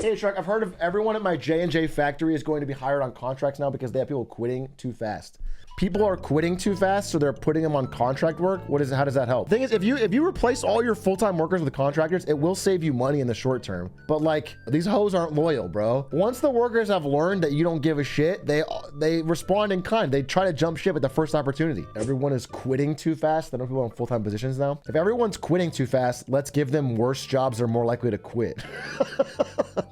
Hey, Shrek, I've heard of everyone at my J&J factory is going to be hired on contracts now because they have people quitting too fast. People are quitting too fast, so they're putting them on contract work. How does that help? Thing is, if you replace all your full-time workers with contractors, it will save you money in the short term. But like, these hoes aren't loyal, bro. Once the workers have learned that you don't give a shit, they respond in kind. They try to jump ship at the first opportunity. Everyone is quitting too fast. I know people on full-time positions now. If everyone's quitting too fast, let's give them worse jobs. They're more likely to quit.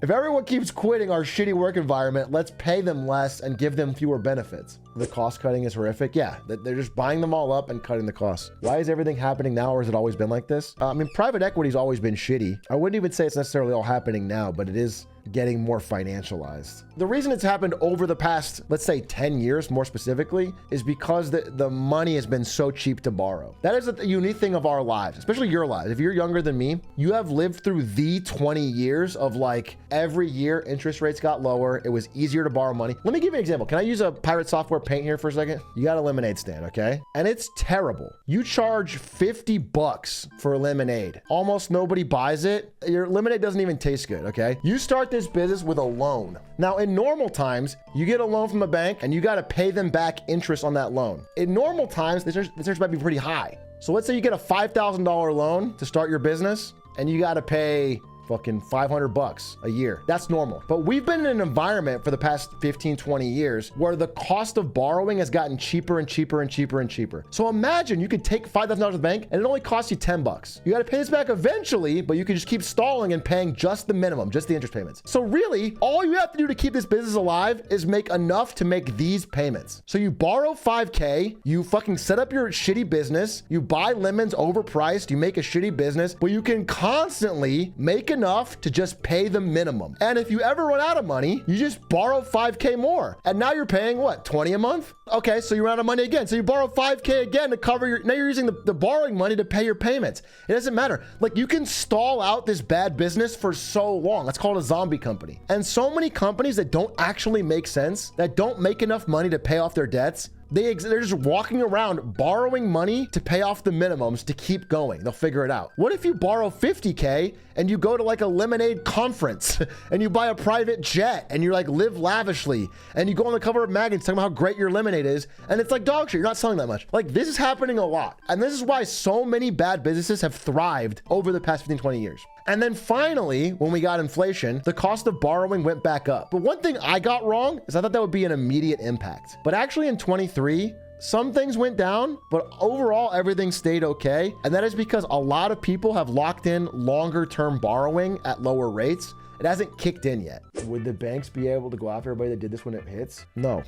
If everyone keeps quitting our shitty work environment, let's pay them less and give them fewer benefits. The cost cutting is horrific. Yeah, they're just buying them all up and cutting the costs. Why is everything happening now, or has it always been like this? I mean, private equity's always been shitty. I wouldn't even say it's necessarily all happening now, but it is getting more financialized. The reason it's happened over the past, let's say 10 years more specifically, is because the money has been so cheap to borrow. That is a unique thing of our lives, especially your lives. If you're younger than me, you have lived through the 20 years of like every year interest rates got lower. It was easier to borrow money. Let me give you an example. Can I use a pirate software paint here for a second? You got a lemonade stand, okay? And it's terrible. You charge 50 bucks for lemonade. Almost nobody buys it. Your lemonade doesn't even taste good, okay? You start this business with a loan. Now, in normal times, you get a loan from a bank and you got to pay them back interest on that loan. In normal times, the interest might be pretty high. So let's say you get a $5,000 loan to start your business and you got to pay fucking 500 bucks a year. That's normal. But we've been in an environment for the past 15, 20 years where the cost of borrowing has gotten cheaper and cheaper and cheaper and cheaper. So imagine you could take $5,000 to the bank and it only costs you 10 bucks. You got to pay this back eventually, but you can just keep stalling and paying just the minimum, just the interest payments. So really, all you have to do to keep this business alive is make enough to make these payments. So you borrow 5K, you fucking set up your shitty business, you buy lemons overpriced, you make a shitty business, but you can constantly make enough to just pay the minimum. And if you ever run out of money, you just borrow 5K more. And now you're paying what, 20 a month? Okay, so you run out of money again. So you borrow 5K again to cover your, now you're using the borrowing money to pay your payments. It doesn't matter. Like, you can stall out this bad business for so long. That's called a zombie company. And so many companies that don't actually make sense, that don't make enough money to pay off their debts, they're just walking around borrowing money to pay off the minimums to keep going. They'll figure it out. What if you borrow 50K and you go to like a lemonade conference and you buy a private jet and you're like live lavishly and you go on the cover of magazines talking about how great your lemonade is and it's like dog shit. You're not selling that much. Like, this is happening a lot. And this is why so many bad businesses have thrived over the past 15, 20 years. And then finally, when we got inflation, the cost of borrowing went back up. But one thing I got wrong is I thought that would be an immediate impact. But actually in 23, some things went down, but overall everything stayed okay. And that is because a lot of people have locked in longer term borrowing at lower rates. It hasn't kicked in yet. Would the banks be able to go after everybody that did this when it hits? No.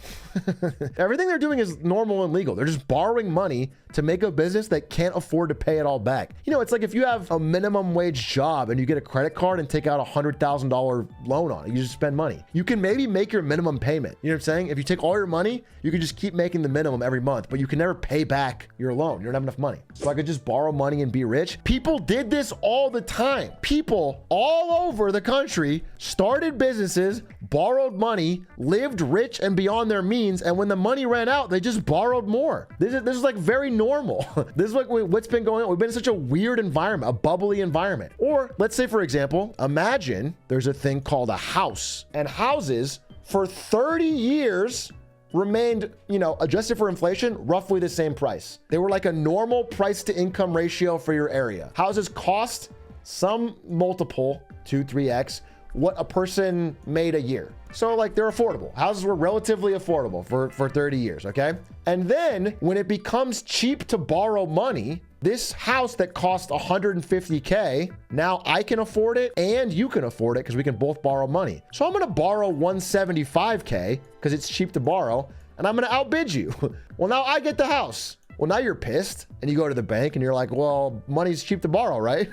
Everything they're doing is normal and legal. They're just borrowing money to make a business that can't afford to pay it all back. You know, it's like if you have a minimum wage job and you get a credit card and take out a $100,000 loan on it, you just spend money. You can maybe make your minimum payment. You know what I'm saying? If you take all your money, you can just keep making the minimum every month, but you can never pay back your loan. You don't have enough money. So I could just borrow money and be rich. People did this all the time. People all over the country started businesses, borrowed money, lived rich and beyond their means, and when the money ran out, they just borrowed more. This is like very normal. This is like what's been going on. We've been in such a weird environment, a bubbly environment. Or let's say, for example, imagine there's a thing called a house, and houses for 30 years remained, you know, adjusted for inflation, roughly the same price. They were like a normal price to income ratio for your area. Houses cost some multiple, 2, 3x, what a person made a year. So like, they're affordable. Houses were relatively affordable for 30 years, okay? And then when it becomes cheap to borrow money, this house that cost 150K, now I can afford it and you can afford it because we can both borrow money. So I'm gonna borrow 175K because it's cheap to borrow and I'm gonna outbid you. Well, now I get the house. Well, now you're pissed and you go to the bank and you're like, well, money's cheap to borrow, right?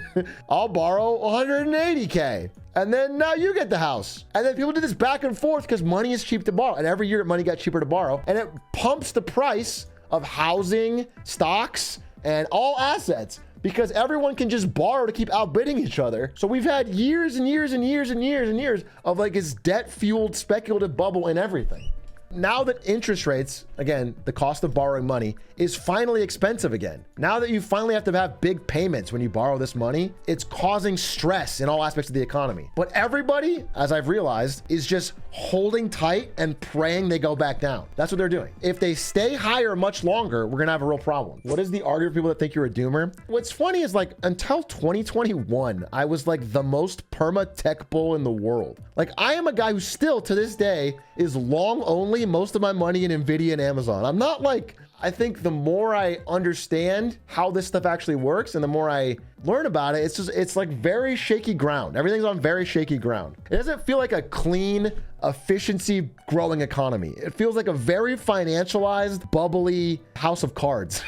I'll borrow 180K. And then now you get the house. And then people do this back and forth because money is cheap to borrow. And every year money got cheaper to borrow. And it pumps the price of housing, stocks, and all assets because everyone can just borrow to keep outbidding each other. So we've had years and years and years and years and years of like this debt-fueled speculative bubble in everything. now that interest rates, again, the cost of borrowing money is finally expensive again. Now that you finally have to have big payments when you borrow this money, it's causing stress in all aspects of the economy. But everybody, as I've realized, is just holding tight and praying they go back down. That's what they're doing. If they stay higher much longer, we're gonna have a real problem. What is the argument for people that think you're a doomer? What's funny is like until 2021, I was like the most perma tech bull in the world. Like I am a guy who still to this day is long only most of my money in Nvidia and Amazon. I'm not like, I think the more I understand how this stuff actually works and the more I learn about it, it's like very shaky ground. Everything's on very shaky ground. It doesn't feel like a clean, efficiency growing economy. It feels like a very financialized, bubbly house of cards.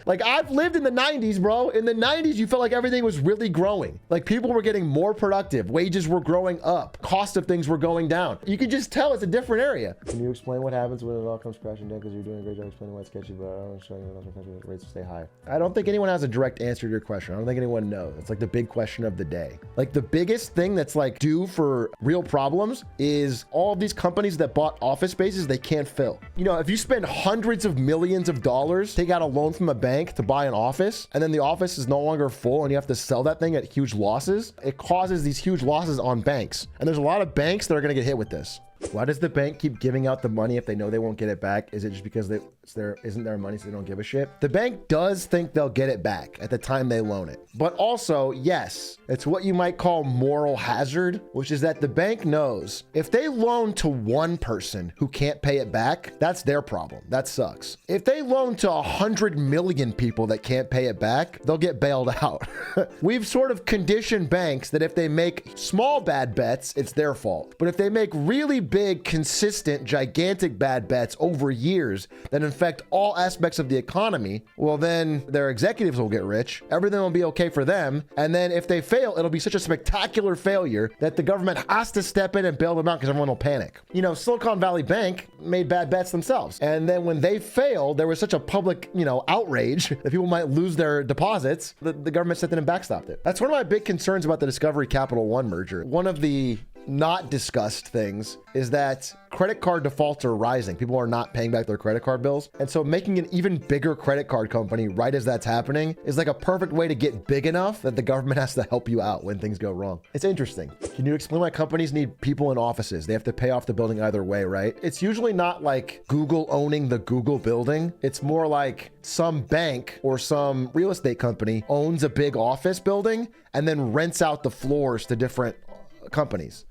Like I've lived in the 90s, bro. In the 90s, you felt like everything was really growing. Like people were getting more productive. Wages were growing up. Cost of things were going down. You can just tell it's a different area. Can you explain what happens when it all comes crashing down? Because you're doing a great job explaining why it's sketchy, but I don't understand why rates stay high. I don't think anyone has a direct answer to your question. I don't think anyone knows. It's like the big question of the day. Like the biggest thing that's like due for real problems is all of these companies that bought office spaces they can't fill. You know, if you spend hundreds of millions of dollars, take out a loan from a bank to buy an office, and then the office is no longer full and you have to sell that thing at huge losses, it causes these huge losses on banks. And there's a lot of banks that are going to get hit with this. Why does the bank keep giving out the money if they know they won't get it back? Is it just because there isn't their money so they don't give a shit? The bank does think they'll get it back at the time they loan it. But also, yes, it's what you might call moral hazard, which is that the bank knows if they loan to one person who can't pay it back, that's their problem. That sucks. If they loan to 100 million people that can't pay it back, they'll get bailed out. We've sort of conditioned banks that if they make small bad bets, it's their fault. But if they make really big, consistent, gigantic bad bets over years that infect all aspects of the economy, well, then their executives will get rich. Everything will be okay for them. And then if they fail, it'll be such a spectacular failure that the government has to step in and bail them out because everyone will panic. You know, Silicon Valley Bank made bad bets themselves. And then when they failed, there was such a public, outrage that people might lose their deposits. The government stepped in and backstopped it. That's one of my big concerns about the Discovery Capital One merger. One of the not discussed things is that credit card defaults are rising. People are not paying back their credit card bills. And so making an even bigger credit card company right as that's happening is like a perfect way to get big enough that the government has to help you out when things go wrong. It's interesting. Can you explain why companies need people in offices? They have to pay off the building either way, right? It's usually not like Google owning the Google building. It's more like some bank or some real estate company owns a big office building and then rents out the floors to different companies.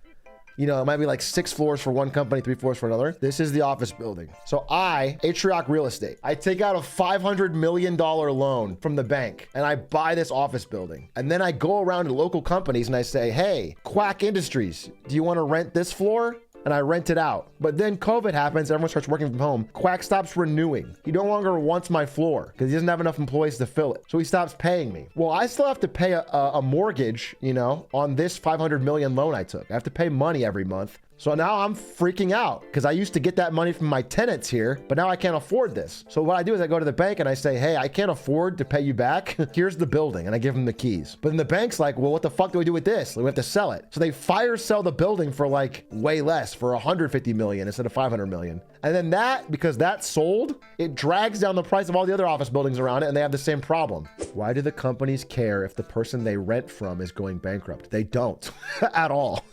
It might be like 6 floors for one company, 3 floors for another. This is the office building. So Atrioc Real Estate, I take out a $500 million loan from the bank and I buy this office building. And then I go around to local companies and I say, hey, Quack Industries, do you want to rent this floor? And I rent it out. But then COVID happens, everyone starts working from home. Quack stops renewing. He no longer wants my floor because he doesn't have enough employees to fill it. So he stops paying me. Well, I still have to pay a mortgage, on this 500 million loan I took. I have to pay money every month. So now I'm freaking out because I used to get that money from my tenants here, but now I can't afford this. So what I do is I go to the bank and I say, hey, I can't afford to pay you back. Here's the building. And I give them the keys. But then the bank's like, well, what the fuck do we do with this? We have to sell it. So they fire sell the building for like way less, for 150 million instead of 500 million. And then because that sold, it drags down the price of all the other office buildings around it and they have the same problem. Why do the companies care if the person they rent from is going bankrupt? They don't at all.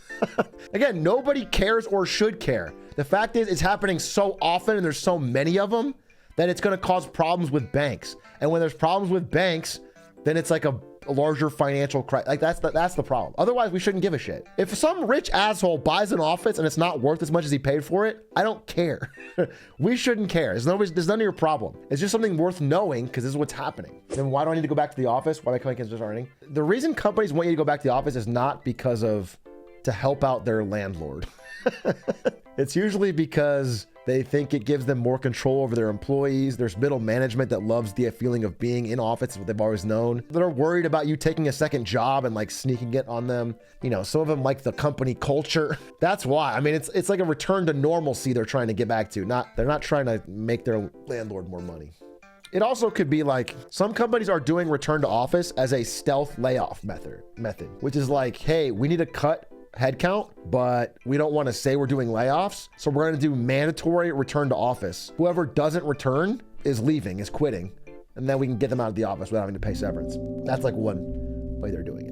Again, nobody cares or should care. The fact is it's happening so often and there's so many of them that it's going to cause problems with banks. And when there's problems with banks, then it's like a larger financial crisis. Like that's the problem. Otherwise, we shouldn't give a shit. If some rich asshole buys an office and it's not worth as much as he paid for it, I don't care. We shouldn't care. There's none of your problem. It's just something worth knowing because this is what's happening. Then why do I need to go back to the office? Why am I coming against just earning? The reason companies want you to go back to the office is not because to help out their landlord. It's usually because they think it gives them more control over their employees. There's middle management that loves the feeling of being in office, what they've always known. They're worried about you taking a second job and like sneaking it on them. Some of them like the company culture. That's why. I mean, it's like a return to normalcy they're trying to get back to. They're not trying to make their landlord more money. It also could be like some companies are doing return to office as a stealth layoff method, which is like, hey, we need to cut headcount, but we don't want to say we're doing layoffs. So we're going to do mandatory return to office. Whoever doesn't return is leaving, is quitting. And then we can get them out of the office without having to pay severance. That's like one way they're doing it.